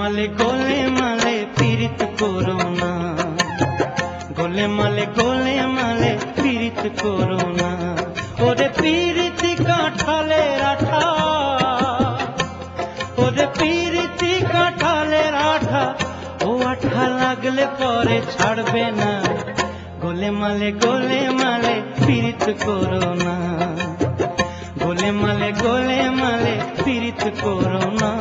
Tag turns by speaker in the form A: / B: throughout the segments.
A: মালে পীড়িত করো না, গোলে মালে পীড়িত করো না। ওরে পীড়িতি কাঁঠালের আঠা, ওরে পীড়িতি কাঁঠালের আঠা, ও আঠা লাগলে পরে ছাড়বে না। গোলে মালে পীড়িত করো না, গোলে মালে পীড়িত করো না।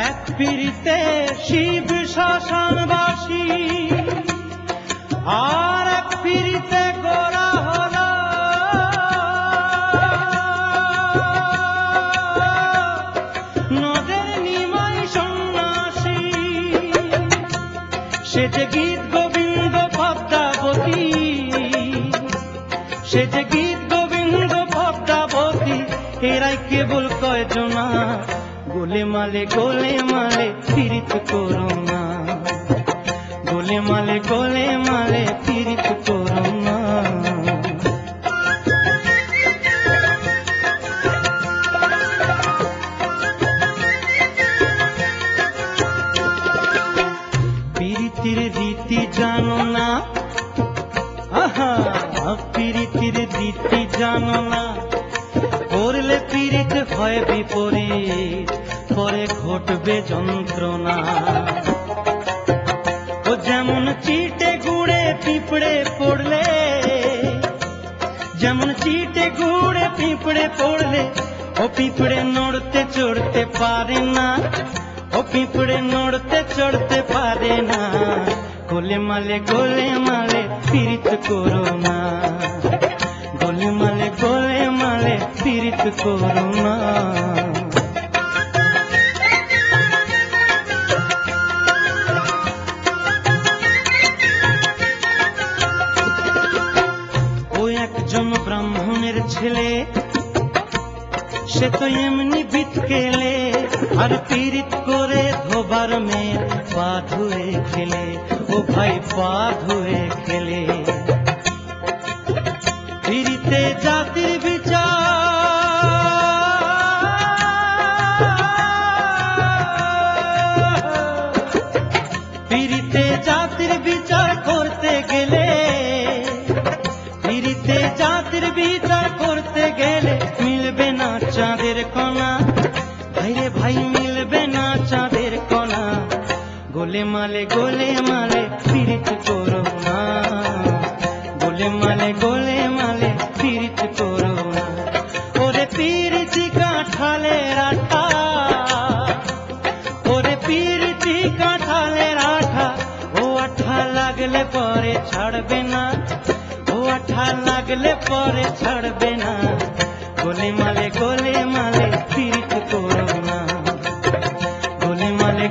A: এক পীড়িতে শিব শ্মশানবাসী, আর এক পীড়িতে গোরা হলো নদের নিমাই সন্ন্যাসী। সে যে গীত গোবিন্দ পদ্মাবতী, সে যে গীত গোবিন্দ পদ্মাবতী, এরাই কেবল কয়জনা। গোলে মালে পীড়িত করো না, গোলে মালে পীড়িত করো না। পীড়িতির রীতি জানো না, আহা পীড়িতির রীতি জানো না। করলে পীড়িত হয় বিপরীত, পরে ঘটবে যন্ত্রণা। ও যেমন চিটে গুড়ে পিঁপড়ে পড়লে, যেমন চিটে গুড়ে পিঁপড়ে পড়লে, ও পিঁপড়ে নড়তে চড়তে পারে না, ও পিঁপড়ে নড়তে চড়তে পারে না। গোলে মালে পীড়িত করো না, গোলে মালে পীড়িত করো না। ও একজন ব্রাহ্মণের ছেলে, সে তো এমনি বিতকেলে, আর পীড়িত করে ধোবার মেয়ের পা ধুয়ে খেলে। ও ভাই পা ধুয়ে খেলে। পীড়িতে জাতির বিচার, পীড়িতে জাতির বিচার করতে গেলে, পীড়িতে জাতির বিচার করতে গেলে মিলবে না চাঁদের কণা। ভাইরে ভাই মিলবে না চাঁদের কণা। গোলে মালে পীড়িত করো না, গোলে মালে পীড়িত করো না। ওরে পীড়িতি কাঁঠালের আঠা, ওরে পীড়িতি কাঁঠালের আঠা, ও আঠা লাগলে পরে ছাড়বে না, ও আঠা লাগলে পরে ছাড়বে না। গোলে মালে পীড়িত করো না, গোলে মালে